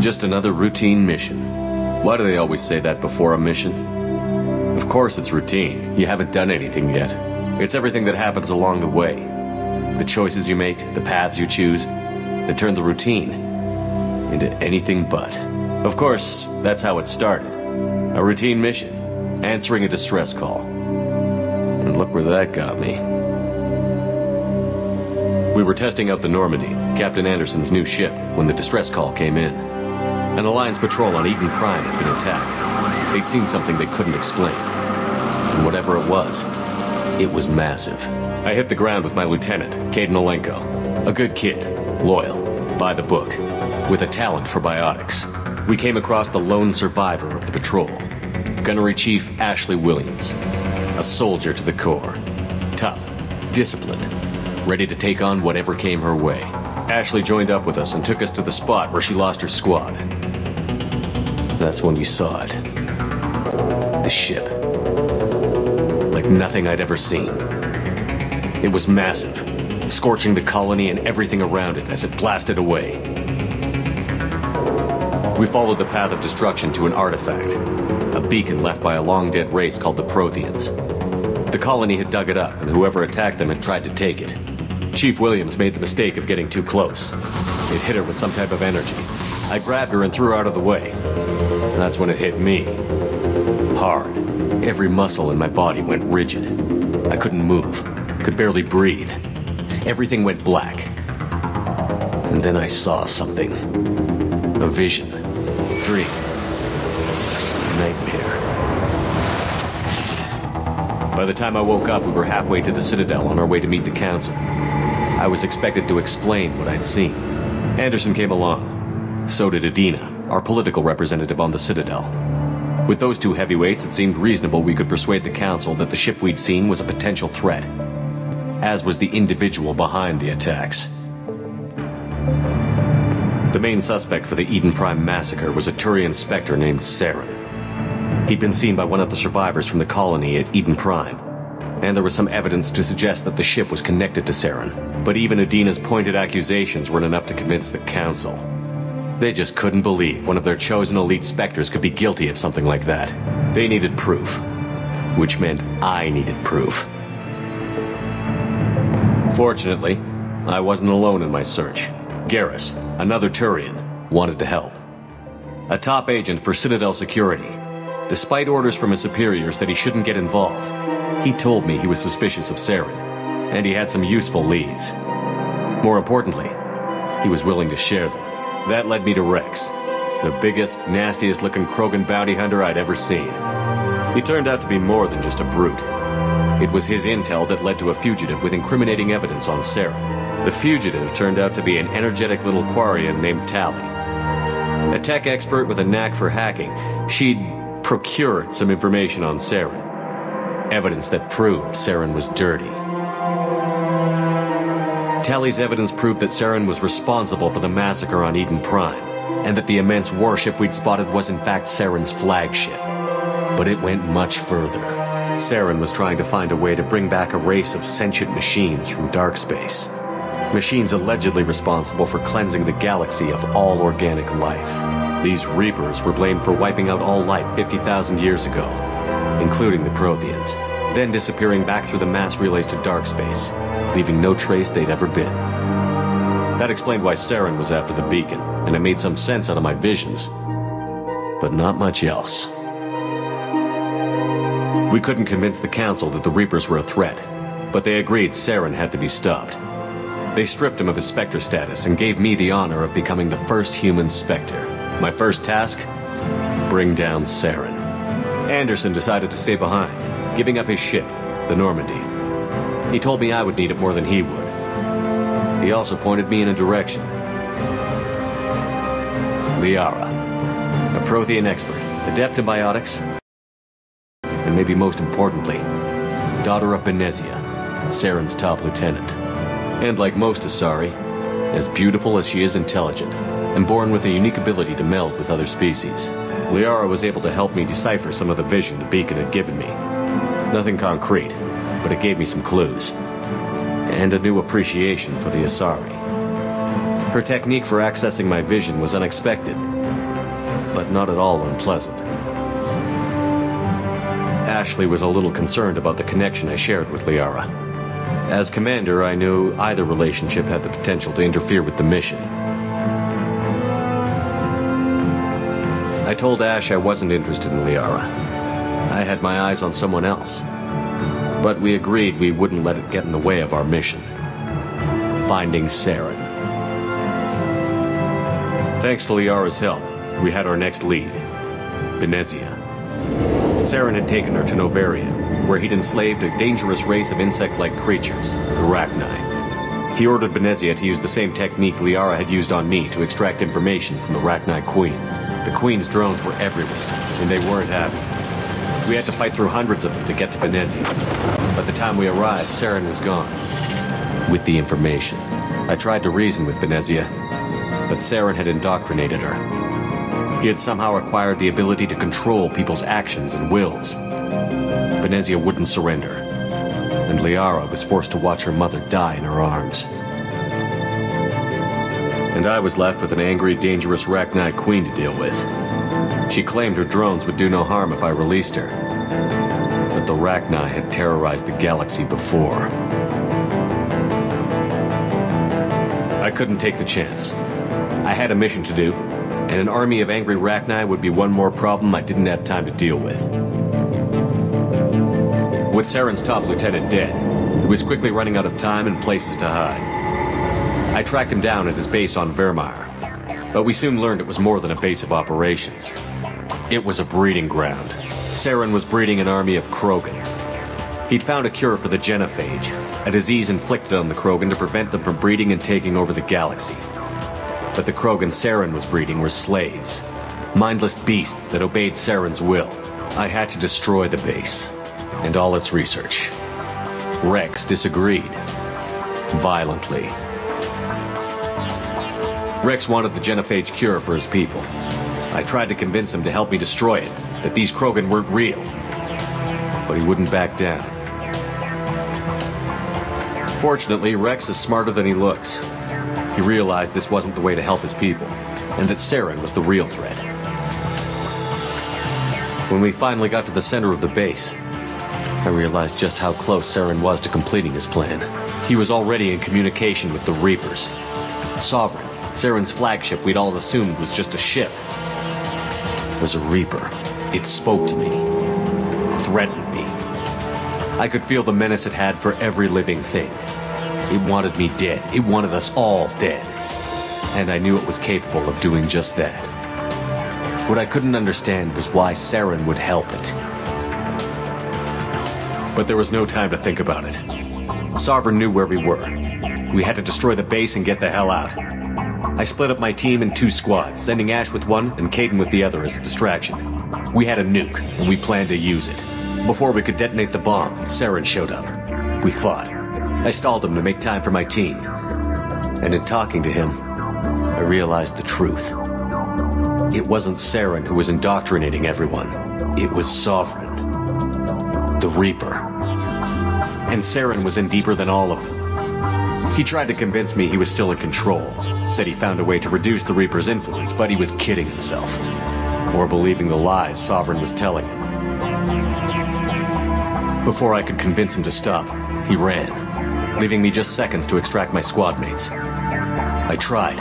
Just another routine mission. Why do they always say that before a mission? Of course it's routine. You haven't done anything yet. It's everything that happens along the way. The choices you make, the paths you choose, that turn the routine into anything but. Of course, that's how it started. A routine mission, answering a distress call. And look where that got me. We were testing out the Normandy, Captain Anderson's new ship, when the distress call came in. An Alliance patrol on Eden Prime had been attacked. They'd seen something they couldn't explain. And whatever it was massive. I hit the ground with my lieutenant, Kaidan Alenko. A good kid, loyal, by the book, with a talent for biotics. We came across the lone survivor of the patrol, Gunnery Chief Ashley Williams. A soldier to the core. Tough, disciplined, ready to take on whatever came her way. Ashley joined up with us and took us to the spot where she lost her squad. That's when we saw it. The ship. Like nothing I'd ever seen. It was massive, scorching the colony and everything around it as it blasted away. We followed the path of destruction to an artifact, a beacon left by a long-dead race called the Protheans. The colony had dug it up, and whoever attacked them had tried to take it. Chief Williams made the mistake of getting too close. It hit her with some type of energy. I grabbed her and threw her out of the way. And that's when it hit me. Hard. Every muscle in my body went rigid. I couldn't move. Could barely breathe. Everything went black. And then I saw something. A vision. Dream. Nightmare. By the time I woke up, we were halfway to the Citadel on our way to meet the Council. I was expected to explain what I'd seen. Anderson came along. So did Adina, our political representative on the Citadel. With those two heavyweights, it seemed reasonable we could persuade the Council that the ship we'd seen was a potential threat, as was the individual behind the attacks. The main suspect for the Eden Prime massacre was a Turian Spectre named Saren. He'd been seen by one of the survivors from the colony at Eden Prime, and there was some evidence to suggest that the ship was connected to Saren. But even Adina's pointed accusations weren't enough to convince the Council. They just couldn't believe one of their chosen elite Spectres could be guilty of something like that. They needed proof, which meant I needed proof. Fortunately, I wasn't alone in my search. Garrus, another Turian, wanted to help. A top agent for Citadel Security. Despite orders from his superiors that he shouldn't get involved, he told me he was suspicious of Saren, and he had some useful leads. More importantly, he was willing to share them. That led me to Rex, the biggest, nastiest-looking Krogan bounty hunter I'd ever seen. He turned out to be more than just a brute. It was his intel that led to a fugitive with incriminating evidence on Saren. The fugitive turned out to be an energetic little Quarian named Tali. A tech expert with a knack for hacking, she'd procured some information on Saren. Evidence that proved Saren was dirty. Tali's evidence proved that Saren was responsible for the massacre on Eden Prime, and that the immense warship we'd spotted was in fact Saren's flagship. But it went much further. Saren was trying to find a way to bring back a race of sentient machines from dark space. Machines allegedly responsible for cleansing the galaxy of all organic life. These Reapers were blamed for wiping out all life 50,000 years ago, including the Protheans, then disappearing back through the mass relays to dark space, leaving no trace they'd ever been. That explained why Saren was after the beacon, and it made some sense out of my visions. But not much else. We couldn't convince the Council that the Reapers were a threat, but they agreed Saren had to be stopped. They stripped him of his Spectre status and gave me the honor of becoming the first human Spectre. My first task? Bring down Saren. Anderson decided to stay behind, giving up his ship, the Normandy. He told me I would need it more than he would. He also pointed me in a direction. Liara, a Prothean expert, adept in biotics, and maybe most importantly, daughter of Benezia, Saren's top lieutenant. And like most Asari, as beautiful as she is intelligent, and born with a unique ability to meld with other species. Liara was able to help me decipher some of the vision the beacon had given me. Nothing concrete, but it gave me some clues. And a new appreciation for the Asari. Her technique for accessing my vision was unexpected, but not at all unpleasant. Ashley was a little concerned about the connection I shared with Liara. As commander, I knew either relationship had the potential to interfere with the mission. I told Ash I wasn't interested in Liara. I had my eyes on someone else. But we agreed we wouldn't let it get in the way of our mission. Finding Saren. Thanks to Liara's help, we had our next lead. Benezia. Saren had taken her to Noveria, where he'd enslaved a dangerous race of insect-like creatures, the Rachni. He ordered Benezia to use the same technique Liara had used on me to extract information from the Rachni Queen. The Queen's drones were everywhere, and they weren't happy. We had to fight through hundreds of them to get to Benezia. By the time we arrived, Saren was gone. With the information, I tried to reason with Benezia, but Saren had indoctrinated her. He had somehow acquired the ability to control people's actions and wills. Benezia wouldn't surrender, and Liara was forced to watch her mother die in her arms. And I was left with an angry, dangerous Rachni Queen to deal with. She claimed her drones would do no harm if I released her. But the Rachni had terrorized the galaxy before. I couldn't take the chance. I had a mission to do, and an army of angry Rachni would be one more problem I didn't have time to deal with. With Saren's top lieutenant dead, he was quickly running out of time and places to hide. I tracked him down at his base on Vermeer, but we soon learned it was more than a base of operations. It was a breeding ground. Saren was breeding an army of Krogan. He'd found a cure for the genophage, a disease inflicted on the Krogan to prevent them from breeding and taking over the galaxy. But the Krogan Saren was breeding were slaves, mindless beasts that obeyed Saren's will. I had to destroy the base, and all its research. Rex disagreed. Violently. Rex wanted the genophage cure for his people. I tried to convince him to help me destroy it, that these Krogan weren't real. But he wouldn't back down. Fortunately, Rex is smarter than he looks. He realized this wasn't the way to help his people, and that Saren was the real threat. When we finally got to the center of the base, I realized just how close Saren was to completing his plan. He was already in communication with the Reapers. Sovereign, Saren's flagship we'd all assumed was just a ship, was a Reaper. It spoke to me, threatened me. I could feel the menace it had for every living thing. It wanted me dead. It wanted us all dead. And I knew it was capable of doing just that. What I couldn't understand was why Saren would help it. But there was no time to think about it. Sovereign knew where we were. We had to destroy the base and get the hell out. I split up my team in 2 squads, sending Ash with one and Kaidan with the other as a distraction. We had a nuke, and we planned to use it. Before we could detonate the bomb, Saren showed up. We fought. I stalled him to make time for my team. And in talking to him, I realized the truth. It wasn't Saren who was indoctrinating everyone. It was Sovereign. The Reaper. And Saren was in deeper than all of them. He tried to convince me he was still in control. Said he found a way to reduce the Reaper's influence, but he was kidding himself. Or believing the lies Sovereign was telling him. Before I could convince him to stop, he ran, leaving me just seconds to extract my squad mates. I tried,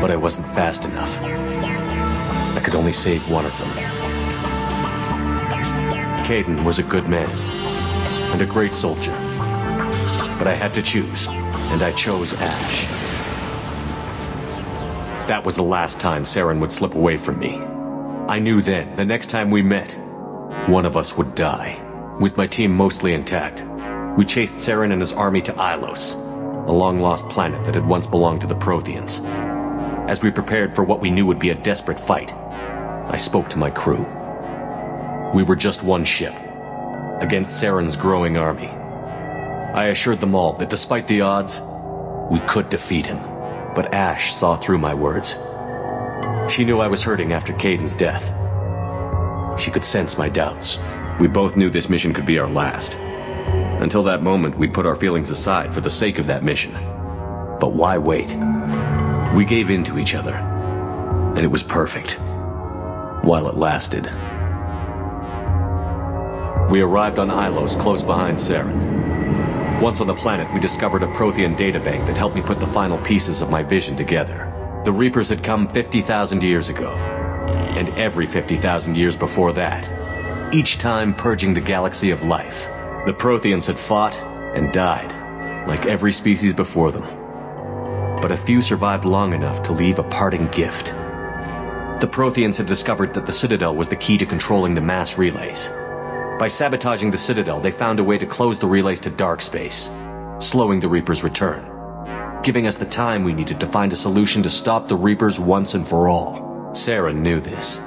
but I wasn't fast enough. I could only save one of them. Kaidan was a good man, and a great soldier. But I had to choose, and I chose Ash. That was the last time Saren would slip away from me. I knew then, the next time we met, one of us would die. With my team mostly intact, we chased Saren and his army to Ilos, a long-lost planet that had once belonged to the Protheans. As we prepared for what we knew would be a desperate fight, I spoke to my crew. We were just one ship, against Saren's growing army. I assured them all that despite the odds, we could defeat him. But Ash saw through my words. She knew I was hurting after Kaidan's death. She could sense my doubts. We both knew this mission could be our last. Until that moment, we'd put our feelings aside for the sake of that mission. But why wait? We gave in to each other. And it was perfect. While it lasted. We arrived on Ilos, close behind Saren. Once on the planet, we discovered a Prothean databank that helped me put the final pieces of my vision together. The Reapers had come 50,000 years ago. And every 50,000 years before that. Each time purging the galaxy of life. The Protheans had fought and died, like every species before them. But a few survived long enough to leave a parting gift. The Protheans had discovered that the Citadel was the key to controlling the mass relays. By sabotaging the Citadel, they found a way to close the relays to dark space, slowing the Reapers' return, giving us the time we needed to find a solution to stop the Reapers once and for all. Saren knew this.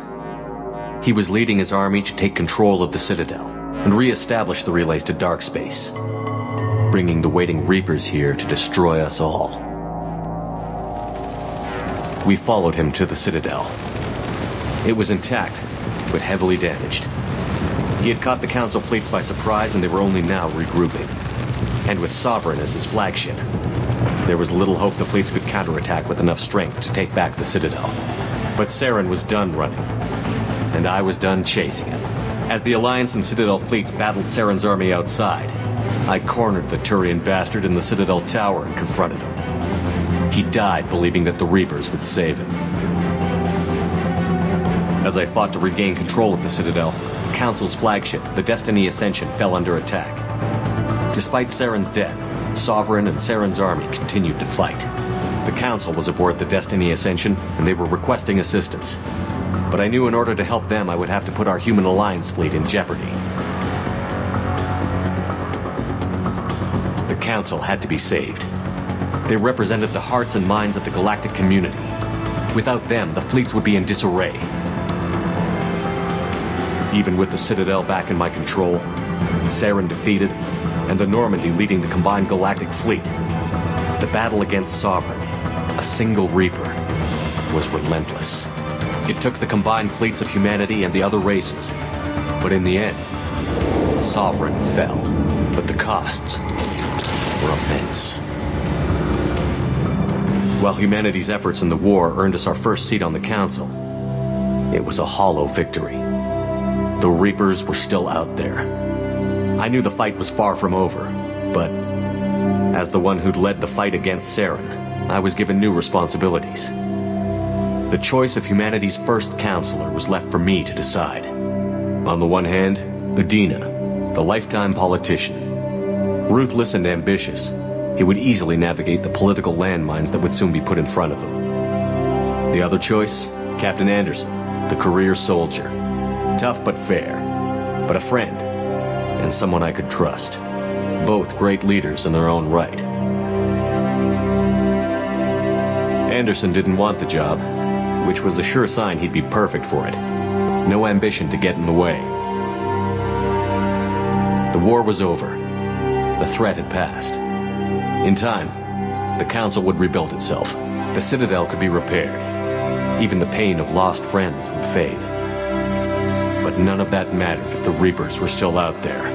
He was leading his army to take control of the Citadel and re-establish the relays to dark space, bringing the waiting Reapers here to destroy us all. We followed him to the Citadel. It was intact, but heavily damaged. He had caught the Council fleets by surprise, and they were only now regrouping. And with Sovereign as his flagship, there was little hope the fleets could counterattack with enough strength to take back the Citadel. But Saren was done running, and I was done chasing him. As the Alliance and Citadel fleets battled Saren's army outside, I cornered the Turian bastard in the Citadel tower and confronted him. He died believing that the Reapers would save him. As I fought to regain control of the Citadel, the Council's flagship, the Destiny Ascension, fell under attack. Despite Saren's death, Sovereign and Saren's army continued to fight. The Council was aboard the Destiny Ascension, and they were requesting assistance. But I knew in order to help them, I would have to put our Human Alliance fleet in jeopardy. The Council had to be saved. They represented the hearts and minds of the galactic community. Without them, the fleets would be in disarray. Even with the Citadel back in my control, Saren defeated, and the Normandy leading the combined galactic fleet, the battle against Sovereign, a single Reaper, was relentless. It took the combined fleets of humanity and the other races, but in the end, Sovereign fell. But the costs were immense. While humanity's efforts in the war earned us our first seat on the Council, it was a hollow victory. The Reapers were still out there. I knew the fight was far from over, but as the one who'd led the fight against Saren, I was given new responsibilities. The choice of humanity's first counselor was left for me to decide. On the one hand, Udina, the lifetime politician. Ruthless and ambitious, he would easily navigate the political landmines that would soon be put in front of him. The other choice, Captain Anderson, the career soldier. Tough but fair, but a friend, and someone I could trust. Both great leaders in their own right. Anderson didn't want the job, which was a sure sign he'd be perfect for it. No ambition to get in the way. The war was over. The threat had passed. In time, the Council would rebuild itself. The Citadel could be repaired. Even the pain of lost friends would fade. But none of that mattered if the Reapers were still out there.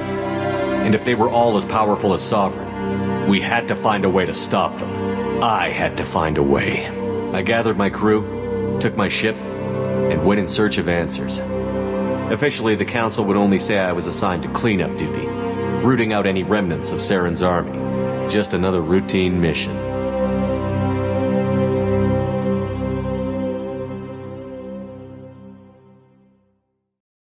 And if they were all as powerful as Sovereign, we had to find a way to stop them. I had to find a way. I gathered my crew, took my ship, and went in search of answers. Officially, the Council would only say I was assigned to cleanup duty, rooting out any remnants of Saren's army. Just another routine mission.